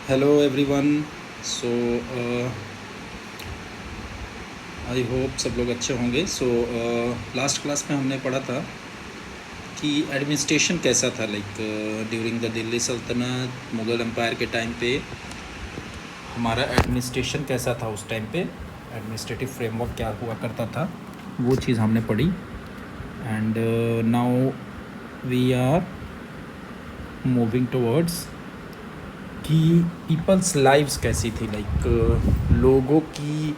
Hello everyone. So I hope सब लोग अच्छे होंगे। लास्ट क्लास में हमने पढ़ा था कि एडमिनिस्ट्रेशन कैसा था, लाइक ड्यूरिंग द दिल्ली सल्तनत, मुग़ल एम्पायर के टाइम पे हमारा एडमिनिस्ट्रेशन कैसा था। उस टाइम पे एडमिनिस्ट्रेटिव फ्रेमवर्क क्या हुआ करता था, वो चीज़ हमने पढ़ी। And now we are moving towards कि पीपल्स लाइव्स कैसी थी, लाइक लोगों की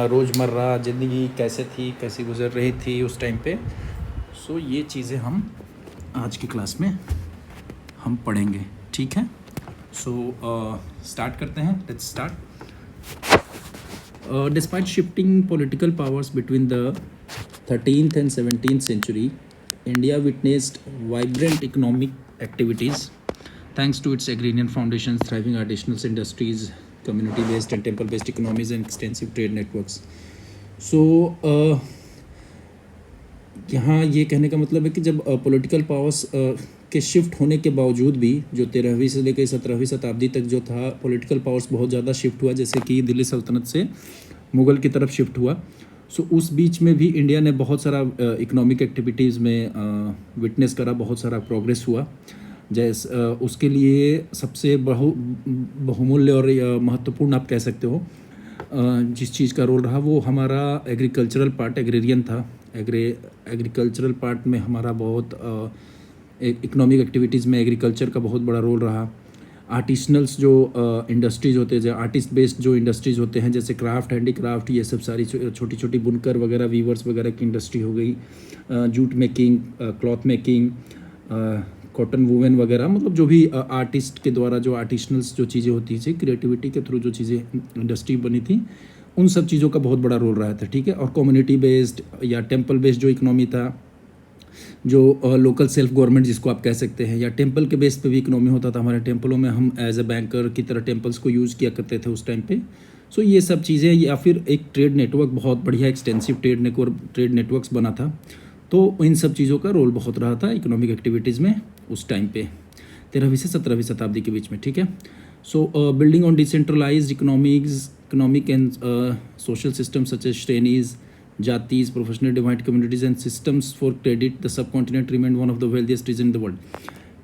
रोज़मर्रा ज़िंदगी कैसे थी, कैसी गुजर रही थी उस टाइम पे। ये चीज़ें हम आज की क्लास में हम पढ़ेंगे, ठीक है। स्टार्ट करते हैं, let's start. Despite shifting political powers between the 13th and 17th century, India witnessed vibrant economic activities thanks to its agrarian foundations, thriving artisanal industries, community-based and temple-based economies, and extensive trade networks. यहाँ ये कहने का मतलब है कि जब political powers के shift होने के बावजूद भी जो 13वीं से लेकर 17वीं शताब्दी तक जो था, पॉलिटिकल पावर्स बहुत ज़्यादा शिफ्ट हुआ, जैसे कि दिल्ली सल्तनत से मुग़ल की तरफ शिफ्ट हुआ। उस बीच में भी इंडिया ने बहुत सारा इकोनॉमिक एक्टिविटीज़ में विटनेस करा, बहुत सारा प्रोग्रेस हुआ। उसके लिए सबसे बहुमूल्य और महत्वपूर्ण आप कह सकते हो जिस चीज़ का रोल रहा, वो हमारा एग्रीकल्चरल पार्ट, एग्रेरियन था। एग्रीकल्चरल पार्ट में हमारा बहुत इकोनॉमिक एक्टिविटीज़ में एग्रीकल्चर का बहुत बड़ा रोल रहा। आर्टिसनल्स जो इंडस्ट्रीज़ होते हैं, जो आर्टिस्ट बेस्ड जो इंडस्ट्रीज़ होते हैं, जैसे क्राफ्ट, हैंडीक्राफ्ट, ये सब सारी छोटी छोटी बुनकर वगैरह, वीवर्स वगैरह की इंडस्ट्री हो गई। Jute making, cloth making, cotton woven वगैरह, मतलब जो भी आर्टिस्ट के द्वारा जो आर्टिसनल्स जो चीज़ें होती थी, क्रिएटिविटी के थ्रू जो चीज़ें इंडस्ट्री बनी थी, उन सब चीज़ों का बहुत बड़ा रोल रहा था, ठीक है। और कम्युनिटी बेस्ड या टेम्पल बेस्ड जो इकनॉमी था, जो लोकल सेल्फ गवर्नमेंट जिसको आप कह सकते हैं, या टेम्पल के बेस पे भी इकनॉमी होता था। हमारे टेम्पलों में हम एज ए बैंकर की तरह टेम्पल्स को यूज़ किया करते थे उस टाइम पे। ये सब चीज़ें, या फिर एक ट्रेड नेटवर्क, बहुत बढ़िया एक्सटेंसिव ट्रेड नेटवर्क्स बना था। तो इन सब चीज़ों का रोल बहुत रहा था इकोनॉमिक एक्टिविटीज़ में उस टाइम पे, 13वीं से 17वीं शताब्दी के बीच में, ठीक है। Building on decentralized economic and social system such as श्रेणीज, जातीज, professional divide communities and systems for credit, the subcontinent remain one of the wealthiest region in the world.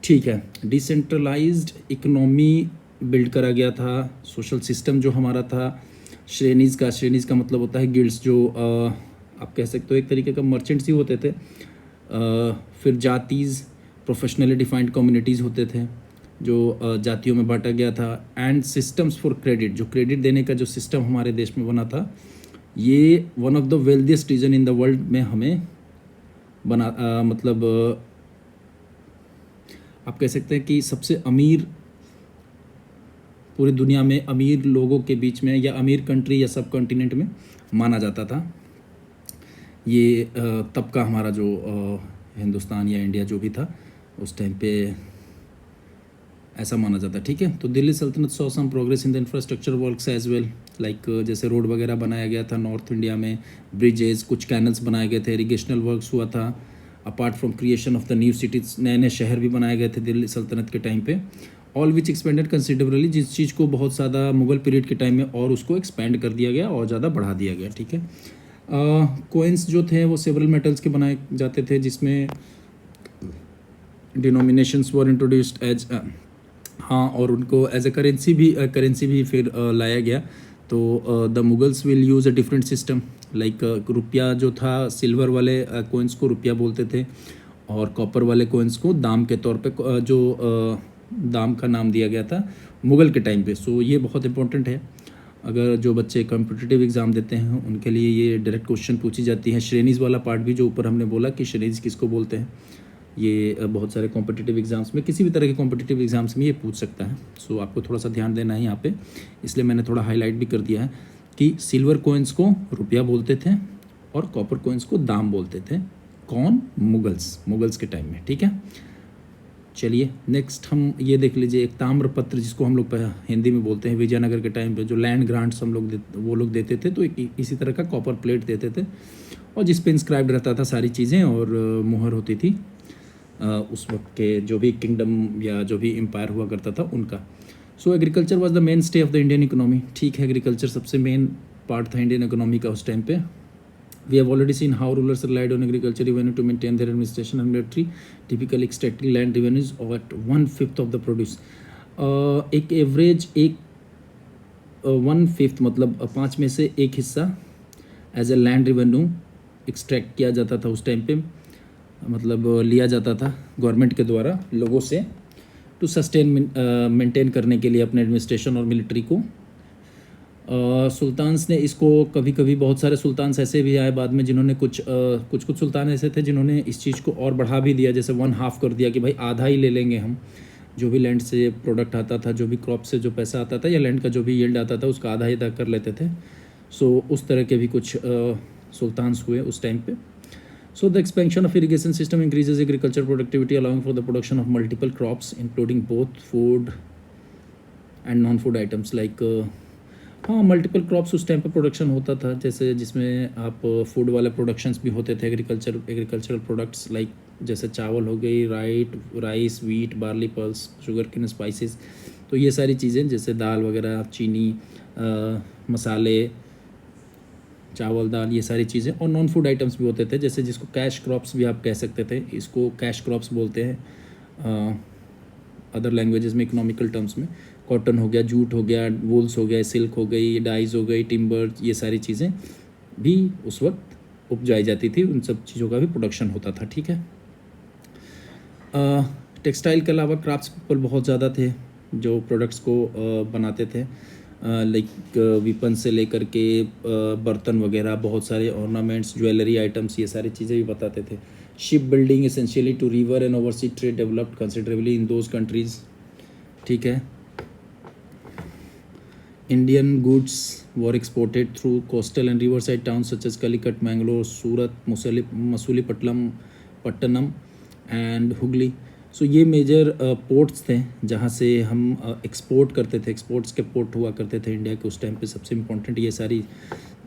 ठीक है, डिसेंट्रलाइज्ड इकोनॉमी बिल्ड करा गया था। Social system जो हमारा था, श्रेणीज़ का मतलब होता है गिल्ड्स, जो आप कह सकते हो एक तरीके का मर्चेंट्स ही होते थे। फिर जातीज़, प्रोफेशनली डिफाइंड कम्युनिटीज़ होते थे जो जातियों में बांटा गया था। एंड सिस्टम्स फॉर क्रेडिट, जो क्रेडिट देने का जो सिस्टम हमारे देश में बना था, ये one of the wealthiest region in the world में हमें बना मतलब आप कह सकते हैं कि सबसे अमीर, पूरी दुनिया में अमीर लोगों के बीच में, या अमीर कंट्री या सब कॉन्टिनेंट में माना जाता था। ये तब का हमारा जो हिंदुस्तान या इंडिया जो भी था उस टाइम पे ऐसा माना जाता, ठीक है। तो दिल्ली सल्तनत saw some progress in the infrastructure works as well, like जैसे रोड वगैरह बनाया गया था नॉर्थ इंडिया में, ब्रिजेज, कुछ कैनल्स बनाए गए थे, इरिगेशनल वर्क्स हुआ था। Apart from creation of the new cities, नए नए शहर भी बनाए गए थे दिल्ली सल्तनत के टाइम पे। ऑल विच एक्सपेंडेड कंसिडरेबली, जिस चीज़ को बहुत ज़्यादा मुगल पीरियड के टाइम में और उसको एक्सपेंड कर दिया गया और ज़्यादा बढ़ा दिया गया, ठीक है। कोइंस जो थे वो सेवरल मेटल्स के बनाए जाते थे, जिसमें डिनोमिनेशंस वर इंट्रोड्यूस्ड एज हाँ, और उनको एज ए करेंसी भी फिर लाया गया। तो the Mughals will use a different system, like रुपया जो था, सिल्वर वाले कोइंस को रुपया बोलते थे, और कॉपर वाले कोइंस को दाम के तौर पे जो दाम का नाम दिया गया था मुग़ल के टाइम पे। ये बहुत इंपॉर्टेंट है, अगर जो बच्चे कॉम्पिटिटिव एग्ज़ाम देते हैं उनके लिए ये डायरेक्ट क्वेश्चन पूछी जाती है। श्रेणीज़ वाला पार्ट भी जो ऊपर हमने बोला कि श्रेणीज़ किसको बोलते हैं, ये बहुत सारे कॉम्पिटिटिव एग्ज़ाम्स में, किसी भी तरह के कॉम्पिटिटिव एग्ज़ाम्स में ये पूछ सकता है। आपको थोड़ा सा ध्यान देना है यहाँ पे, इसलिए मैंने थोड़ा हाईलाइट भी कर दिया है कि सिल्वर कोइंस को रुपया बोलते थे और कॉपर कोइंस को दाम बोलते थे। कौन? मुगल्स के टाइम में, ठीक है। चलिए नेक्स्ट हम ये देख लीजिए, एक ताम्रपत्र जिसको हम लोग हिंदी में बोलते हैं, विजयनगर के टाइम पे जो लैंड ग्रांट्स वो लोग देते थे, तो इसी तरह का कॉपर प्लेट देते थे, और जिस पे इंस्क्राइब्ड रहता था सारी चीज़ें, और मुहर होती थी उस वक्त के जो भी किंगडम या जो भी एम्पायर हुआ करता था उनका। सो agriculture was the main stay of the Indian economy. ठीक है, एग्रीकल्चर सबसे मेन पार्ट था इंडियन इकोनॉमी का उस टाइम पे। We have already seen how rulers relied on agriculture revenue to maintain their administration and military, typically extracting land revenues at 1/5 of the produce. एक average एक 1/5 मतलब 5 में से एक हिस्सा as a land revenue extract किया जाता था उस टाइम पे, मतलब लिया जाता था गवर्नमेंट के द्वारा लोगों से, टू सस्टेन मेंटेन करने के लिए अपने एडमिनिस्ट्रेशन और मिलिट्री को। सुल्तान्स ने इसको कभी कभी, बहुत सारे सुल्तान्स ऐसे भी आए बाद में जिन्होंने कुछ सुल्तान ऐसे थे जिन्होंने इस चीज़ को और बढ़ा भी दिया, जैसे 1/2 कर दिया कि भाई आधा ही ले लेंगे हम, जो भी लैंड से प्रोडक्ट आता था, जो भी क्रॉप से जो पैसा आता था या लैंड का जो भी यील्ड आता था उसका आधा ही अदा कर लेते थे। सो उस तरह के भी कुछ सुल्तान्स हुए उस टाइम पे। So the expansion of irrigation system increases agriculture productivity allowing for the production of multiple crops including both food and non food items like, हाँ मल्टीपल क्रॉप्स उस टाइम पे प्रोडक्शन होता था, जैसे जिसमें आप फूड वाले प्रोडक्शंस भी होते थे, एग्रीकल्चरल प्रोडक्ट्स लाइक जैसे चावल हो गई, rice, wheat, barley, pulse, sugarcane, spices, तो ये सारी चीज़ें जैसे दाल वगैरह, चीनी, मसाले, चावल, दाल, ये सारी चीज़ें। और नॉन फूड आइटम्स भी होते थे, जैसे जिसको कैश क्रॉप्स भी आप कह सकते थे, इसको कैश क्रॉप्स बोलते हैं अदर लैंग्वेजेस में, इकोनॉमिकल टर्म्स में। कॉटन हो गया, जूट हो गया, वूल्स हो गया, सिल्क हो गई, डाइज हो गई, टिम्बर, ये सारी चीज़ें भी उस वक्त उपजाई जाती थी, उन सब चीज़ों का भी प्रोडक्शन होता था। ठीक है, टेक्सटाइल के अलावा क्राफ्ट्स पीपल बहुत ज़्यादा थे जो प्रोडक्ट्स को बनाते थे, लाइक विपन से लेकर के बर्तन वगैरह, बहुत सारे ऑर्नामेंट्स, ज्वेलरी आइटम्स, ये सारी चीज़ें भी बताते थे। Shipbuilding essentially to river and oversea trade developed considerably in those countries. ठीक है, Indian goods were exported through coastal and riverside towns such as Calicut, Mangalore, Surat, Pattanam and Hooghly. सो ये major ports थे जहाँ से हम export करते थे, exports के पोर्ट हुआ करते थे इंडिया के उस टाइम पे। सबसे इम्पोर्टेंट ये सारी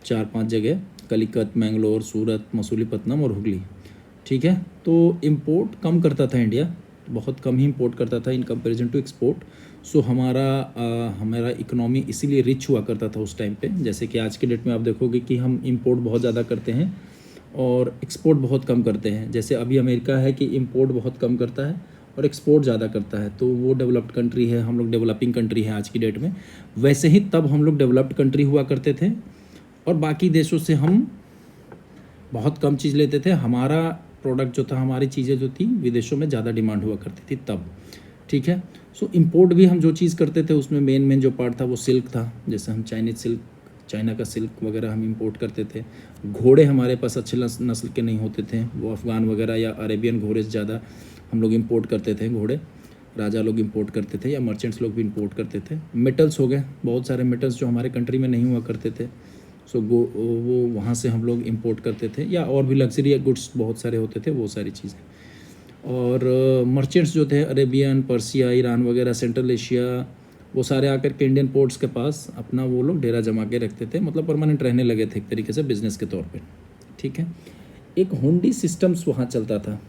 4-5 जगह, कलिकत, मैंगलोर, सूरत, मसूलीपट्टनम और हुगली। ठीक है, तो इम्पोर्ट कम करता था इंडिया, बहुत कम ही इम्पोर्ट करता था इन कंपैरिजन टू एक्सपोर्ट। सो हमारा इकोनॉमी इसीलिए रिच हुआ करता था उस टाइम पे। जैसे कि आज के डेट में आप देखोगे कि हम इंपोर्ट बहुत ज़्यादा करते हैं और एक्सपोर्ट बहुत कम करते हैं। जैसे अभी अमेरिका है कि इंपोर्ट बहुत कम करता है और एक्सपोर्ट ज़्यादा करता है, तो वो डेवलप्ड कंट्री है, हम लोग डेवलपिंग कंट्री है आज की डेट में। वैसे ही तब हम लोग डेवलप्ड कंट्री हुआ करते थे और बाकी देशों से हम बहुत कम चीज़ लेते थे। हमारा प्रोडक्ट जो था, हमारी चीज़ें जो थी विदेशों में ज़्यादा डिमांड हुआ करती थी तब। ठीक है, सो इंपोर्ट भी हम जो चीज़ करते थे उसमें मेन जो पार्ट था वो सिल्क था। जैसे हम चाइना का सिल्क वगैरह हम इंपोर्ट करते थे। घोड़े हमारे पास अच्छे नस्ल के नहीं होते थे, वो अफ़गान वगैरह या अरेबियन घोड़े से ज़्यादा हम लोग इंपोर्ट करते थे। घोड़े राजा लोग इंपोर्ट करते थे या मर्चेंट्स लोग भी इंपोर्ट करते थे। मेटल्स हो गए, बहुत सारे मेटल्स जो हमारे कंट्री में नहीं हुआ करते थे, सो वो वहाँ से हम लोग इंपोर्ट करते थे। या और भी लग्जरी गुड्स बहुत सारे होते थे, वो सारी चीज़ें। और मर्चेंट्स जो थे अरेबियन, पर्सिया, ईरान वगैरह, सेंट्रल एशिया, वो सारे आकर के इंडियन पोर्ट्स के पास अपना वो लोग डेरा जमा के रखते थे, मतलब परमानेंट रहने लगे थे एक तरीके से बिजनेस के तौर पे। ठीक है, एक हुंडी सिस्टम्स वहाँ चलता था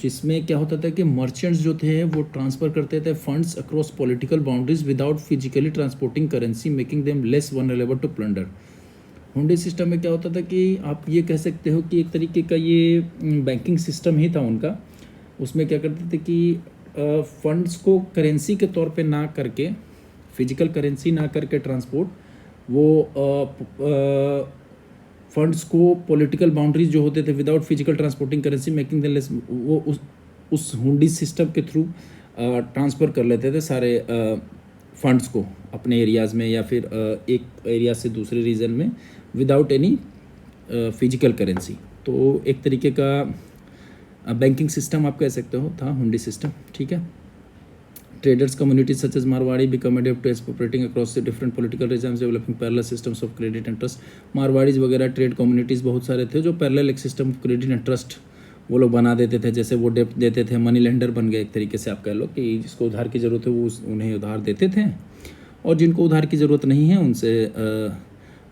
जिसमें क्या होता था कि मर्चेंट्स जो थे वो ट्रांसफ़र करते थे funds across political boundaries without physically transporting currency, making them less vulnerable to plunder. Hundi system में क्या होता था कि आप ये कह सकते हो कि एक तरीके का ये बैंकिंग सिस्टम ही था उनका। उसमें क्या करते थे कि फंड्स को करेंसी के तौर पे ना करके, फिजिकल करेंसी ना करके ट्रांसपोर्ट, वो फंड्स को पॉलिटिकल बाउंड्रीज जो होते थे without physical transporting currency making them less, वो उस हुंडी सिस्टम के थ्रू ट्रांसफ़र कर लेते थे सारे फंड्स को अपने एरियाज़ में या फिर एक एरिया से दूसरे रीजन में विदाउट एनी फिजिकल करेंसी। तो एक तरीके का बैंकिंग सिस्टम आप कह सकते हो था हुंडी सिस्टम। ठीक है, traders communities such as Marwadi become adept to operating across the different political regimes, developing parallel systems of credit and trust। Marwaris वगैरह ट्रेड कम्युनिटीज़ बहुत सारे थे जो पैरेलल एक system of credit and trust वो लोग बना देते थे। जैसे वो डेप्ट देते थे, मनी लेंडर बन गए एक तरीके से आप कह लो, कि जिसको उधार की ज़रूरत है वो उन्हें उधार देते थे और जिनको उधार की ज़रूरत नहीं है उनसे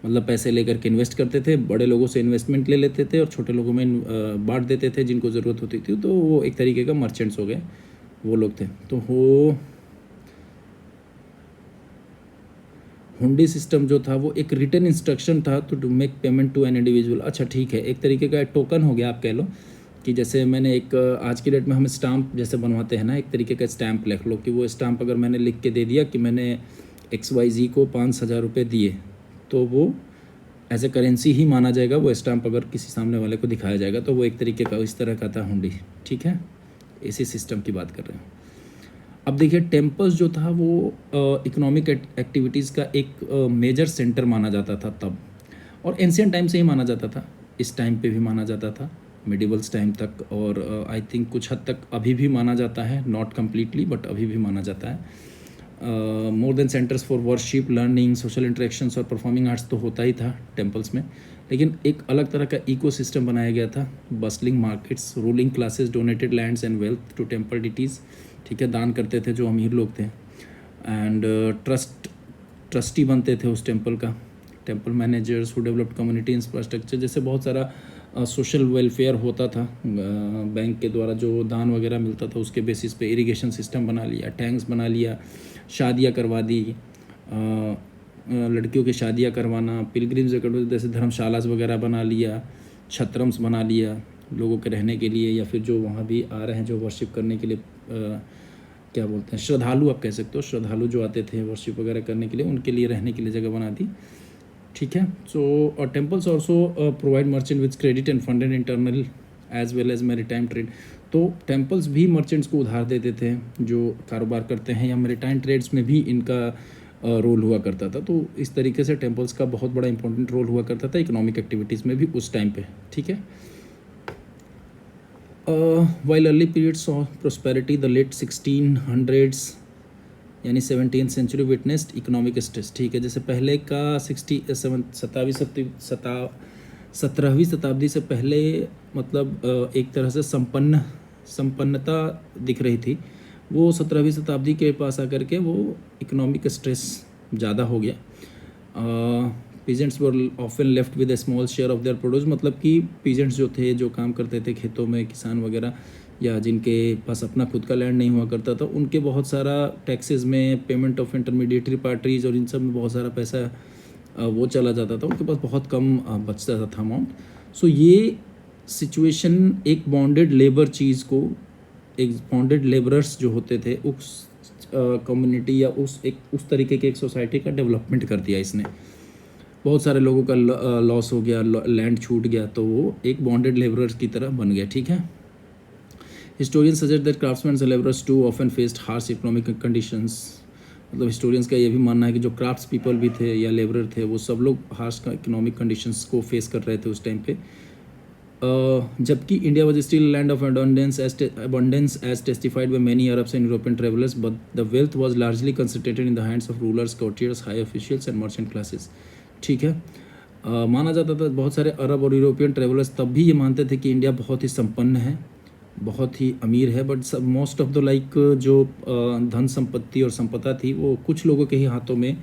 मतलब पैसे लेकर के इन्वेस्ट करते थे। बड़े लोगों से इन्वेस्टमेंट ले लेते थे और छोटे लोगों में बांट देते थे जिनको ज़रूरत होती थी। तो वो एक तरीके का मर्चेंट्स हो गए, वो लोग थे। तो हुंडी सिस्टम जो था वो एक रिटन इंस्ट्रक्शन था to make payment to an individual. अच्छा ठीक है, एक तरीके का टोकन हो गया आप कह लो कि जैसे मैंने एक आज की डेट में हम स्टाम्प जैसे बनवाते हैं ना, एक तरीके का स्टैम्प लिख लो कि वो स्टाम्प अगर मैंने लिख के दे दिया कि मैंने XYZ को 5,000 रुपये दिए, तो वो एज ए करेंसी ही माना जाएगा। वो स्टाम्प अगर किसी सामने वाले को दिखाया जाएगा तो वो एक तरीके का इस तरह का था हुंडी। ठीक है, इसी सिस्टम की बात कर रहे हैं। अब देखिए टेम्पल्स जो था वो इकोनॉमिक एक्टिविटीज़ का एक मेजर सेंटर माना जाता था तब, और एंशियंट टाइम से ही माना जाता था, इस टाइम पे भी माना जाता था, मिडिवल्स टाइम तक, और आई थिंक कुछ हद तक अभी भी माना जाता है, नॉट कम्प्लीटली बट अभी भी माना जाता है। More than centres for worship, learning, social interactions और परफॉर्मिंग आर्ट्स तो होता ही था टेम्पल्स में, लेकिन एक अलग तरह का इकोसिस्टम बनाया गया था। Bustling markets, ruling classes donated lands and wealth to temple deities, ठीक है, दान करते थे जो अमीर लोग थे। एंड ट्रस्टी बनते थे उस टेम्पल का, temple managers who developed community infrastructure, जैसे बहुत सारा सोशल वेलफेयर होता था। बैंक के द्वारा जो दान वगैरह मिलता था उसके बेसिस पे इरिगेशन सिस्टम बना लिया, टैंक्स बना लिया, शादियाँ करवा दी, लड़कियों की शादियाँ करवाना, पिलग्रिम्स जैसे धर्मशालास वगैरह बना लिया, छत्रम्स बना लिया लोगों के रहने के लिए, या फिर जो वहाँ भी आ रहे हैं जो वर्शिप करने के लिए, क्या बोलते हैं, श्रद्धालु आप कह सकते हो, श्रद्धालु जो आते थे वर्शिप वगैरह करने के लिए, उनके लिए रहने के लिए जगह बना दी। ठीक है, so temples also provide merchant with credit and funded internal as well as maritime trade. तो टेम्पल्स भी मर्चेंट्स को उधार देते थे जो कारोबार करते हैं, या मैरीटाइम ट्रेड्स में भी इनका रोल हुआ करता था। तो इस तरीके से टेम्पल्स का बहुत बड़ा इंपॉर्टेंट रोल हुआ करता था इकोनॉमिक एक्टिविटीज़ में भी उस टाइम पे। ठीक है, while early periods saw prosperity, the late 1600s यानी 17th century witnessed economic stress. ठीक है, जैसे पहले का 17वीं शताब्दी से पहले मतलब एक तरह से संपन्नता दिख रही थी, वो 17वीं शताब्दी के पास आकर के वो इकोनॉमिक स्ट्रेस ज़्यादा हो गया। Peasants were often left with A small share of their produce, मतलब कि पीजेंट्स जो थे, जो काम करते थे खेतों में, किसान वगैरह, या जिनके पास अपना खुद का लैंड नहीं हुआ करता था, उनके बहुत सारा टैक्सेस में, पेमेंट ऑफ इंटरमीडिएटरी पार्टीज और इन सब में बहुत सारा पैसा वो चला जाता था, उनके पास बहुत कम बचता था अमाउंट। सो ये सिचुएशन एक बॉन्डेड लेबर चीज़ को, एक बॉन्डेड लेबरर्स जो होते थे उस कम्युनिटी या उस तरीके के एक सोसाइटी का डेवलपमेंट कर दिया इसने। बहुत सारे लोगों का लॉस हो गया, लैंड छूट गया, तो वो एक बॉन्डेड लेबरर्स की तरह बन गया। ठीक है, historians suggest that craftsmen and labourers too often faced harsh economic conditions. मतलब हिस्टोरियंस का ये भी मानना है कि जो क्राफ्ट्स पीपल भी थे या लेबरर थे, वो सब लोग हार्श इकोनॉमिक कंडीशंस को फेस कर रहे थे उस टाइम पे। जबकि India was still land of abundance as testified by many Arabs and European travelers, but the wealth was largely concentrated in the hands of rulers, courtiers, high officials and merchant classes. ठीक है, माना जाता था, बहुत सारे अरब और European travellers तब भी ये मानते थे कि इंडिया बहुत ही संपन्न है, बहुत ही अमीर है, बट मोस्ट ऑफ द जो धन संपत्ति और संपदा थी वो कुछ लोगों के ही हाथों में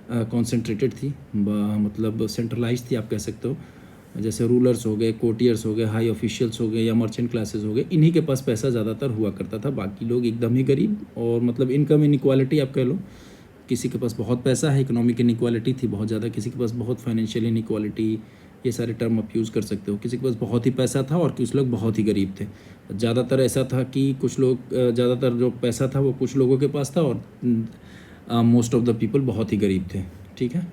कॉन्सेंट्रेटेड थी, मतलब सेंट्रलाइज थी आप कह सकते हो। जैसे रूलर्स हो गए, कोर्टियर्स हो गए, हाई ऑफिशियल्स हो गए या मर्चेंट क्लासेस हो गए, इन्हीं के पास पैसा ज़्यादातर हुआ करता था, बाकी लोग एकदम ही गरीब, और मतलब इनकम इनइक्वालिटी आप कह लो, किसी के पास बहुत पैसा है, इकोनॉमिक इनइक्वालिटी थी बहुत ज़्यादा, किसी के पास बहुत फाइनेंशियल इनइक्वालिटी, ये सारे टर्म आप यूज़ कर सकते हो, किसी के पास बहुत ही पैसा था और कुछ लोग बहुत ही गरीब थे। ज़्यादातर ऐसा था कि कुछ लोग, ज़्यादातर जो पैसा था वो कुछ लोगों के पास था, और मोस्ट ऑफ द पीपल बहुत ही गरीब थे। ठीक है,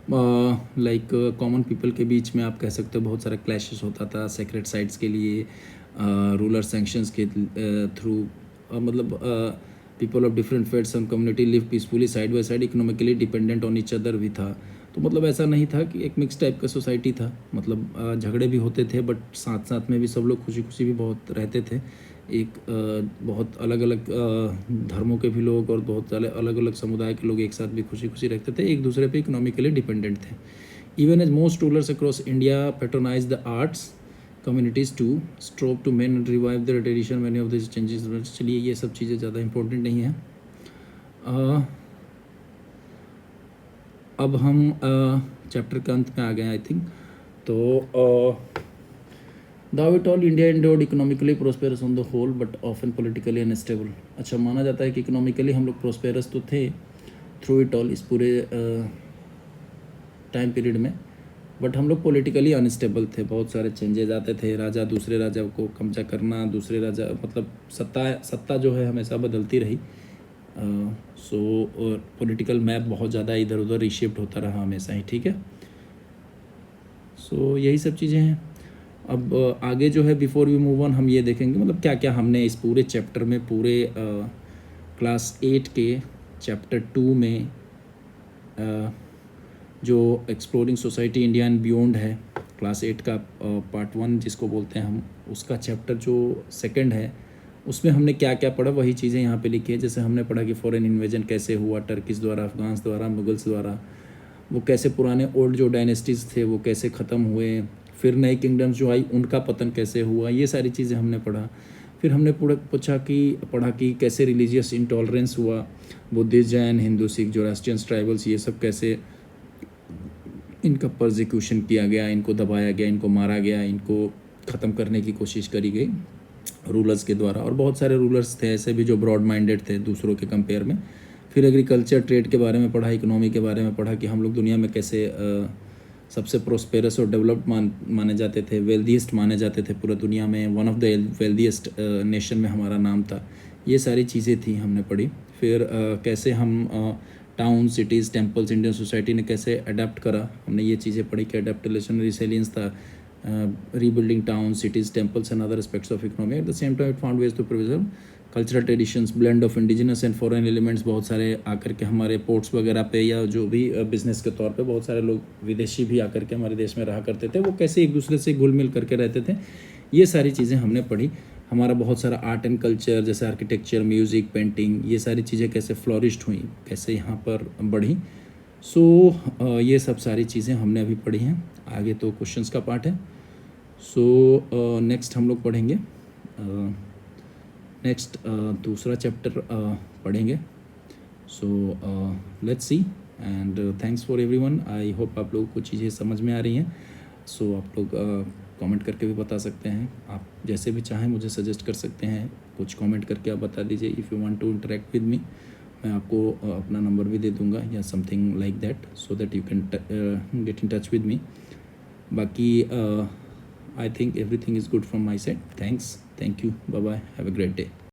लाइक कॉमन पीपल के बीच में आप कह सकते हो बहुत सारा क्लैशेस होता था सेक्रेट साइट्स के लिए, रूलर सैंक्शंस के थ्रू, मतलब people of different faiths and community live peacefully side by side, economically dependent on each other भी था। तो मतलब ऐसा नहीं था कि एक मिक्स टाइप का सोसाइटी था, मतलब झगड़े भी होते थे बट साथ साथ में भी सब लोग खुशी खुशी भी बहुत रहते थे। एक बहुत अलग अलग धर्मों के भी लोग और बहुत सारे अलग अलग समुदाय के लोग एक साथ भी खुशी खुशी रहते थे, एक दूसरे पे इकोनॉमिकली डिपेंडेंट थे। Even as most rulers across India patronise the arts communities to strove to main and revive the tradition, many of this changes. चलिए ये सब चीज़ें ज़्यादा इंपॉर्टेंट नहीं हैं। अब हम चैप्टर के अंत में आ गए आई थिंक। तो though it all India endured economically prosperous on the whole but often politically unstable. अच्छा, माना जाता है कि इकोनॉमिकली हम लोग prosperous तो थे थ्रू इट ऑल, इस पूरे टाइम पीरियड में, बट हम लोग पॉलिटिकली अनस्टेबल थे। बहुत सारे चेंजेस आते थे, राजा दूसरे राजा को कब्जा करना, दूसरे राजा मतलब सत्ता जो है हमेशा बदलती रही। सो पॉलिटिकल मैप बहुत ज़्यादा इधर उधर रिशिफ्ट होता रहा हमेशा ही, ठीक है। सो यही सब चीज़ें हैं। अब आगे जो है बिफोर वी मूव ऑन हम ये देखेंगे मतलब क्या क्या हमने इस पूरे चैप्टर में, पूरे क्लास 8 के चैप्टर 2 में जो exploring society India and beyond है, क्लास 8 का पार्ट 1 जिसको बोलते हैं हम, उसका चैप्टर जो सेकंड है उसमें हमने क्या क्या पढ़ा वही चीज़ें यहाँ पे लिखी है। जैसे हमने पढ़ा कि फॉरेन इन्वेजन कैसे हुआ, टर्किस द्वारा, अफगान्स द्वारा, मुगल्स द्वारा, वो कैसे पुराने ओल्ड जो डायनेस्टीज़ थे वो कैसे ख़त्म हुए, फिर नई किंगडम्स जो आई उनका पतन कैसे हुआ, ये सारी चीज़ें हमने पढ़ा। फिर हमने पढ़ा कि कैसे रिलीजियस इंटॉलरेंस हुआ, Buddhist, Jain, Hindu, Sikh, Zoroastrian, tribals, ये सब कैसे इनका परसिक्यूशन किया गया, इनको दबाया गया, इनको मारा गया, इनको ख़त्म करने की कोशिश करी गई रूलर्स के द्वारा। और बहुत सारे रूलर्स थे ऐसे भी जो ब्रॉड माइंडेड थे दूसरों के कंपेयर में। फिर एग्रीकल्चर, ट्रेड के बारे में पढ़ा, इकोनॉमी के बारे में पढ़ा कि हम लोग दुनिया में कैसे सबसे प्रोस्पेरस और डेवलप्ड माने जाते थे, वेल्दीस्ट माने जाते थे पूरा दुनिया में, one of the wealthiest nation में हमारा नाम था। ये सारी चीज़ें थी हमने पढ़ी। फिर कैसे हम town, cities, temples, Indian society ने कैसे अडेप्ट करा, हमने ये चीज़ें पढ़ी कि अडेप्टेशन, रिसिलियंस था, rebuilding towns, cities, temples and other aspects of economy. At the same time, it found ways to preserve cultural traditions, blend of indigenous and foreign elements. बहुत सारे आकर के हमारे पोर्ट्स वगैरह पे या जो भी बिज़नेस के तौर पे बहुत सारे लोग विदेशी भी आकर के हमारे देश में रहा करते थे, वो कैसे एक दूसरे से घुल मिल करके रहते थे, ये सारी चीज़ें हमने पढ़ी। हमारा बहुत सारा आर्ट एंड कल्चर जैसे आर्किटेक्चर, म्यूज़िक, पेंटिंग, ये सारी चीज़ें कैसे फ्लोरिश्ड हुई, कैसे यहाँ पर बढ़ी। सो ये सब सारी चीज़ें हमने अभी पढ़ी हैं। आगे तो क्वेश्चंस का पार्ट है। सो नेक्स्ट हम लोग पढ़ेंगे, नेक्स्ट दूसरा चैप्टर पढ़ेंगे। So let's see and thanks for everyone. I hope आप लोगों को चीज़ें समझ में आ रही हैं। सो आप लोग कमेंट करके भी बता सकते हैं, आप जैसे भी चाहें मुझे सजेस्ट कर सकते हैं, कुछ कमेंट करके आप बता दीजिए। If you want to interact with me, मैं आपको अपना नंबर भी दे दूंगा या something like that, so that you can get in touch with me. बाकी I think everything is good from my side. Thanks. Thank you. Bye bye. Have a great day.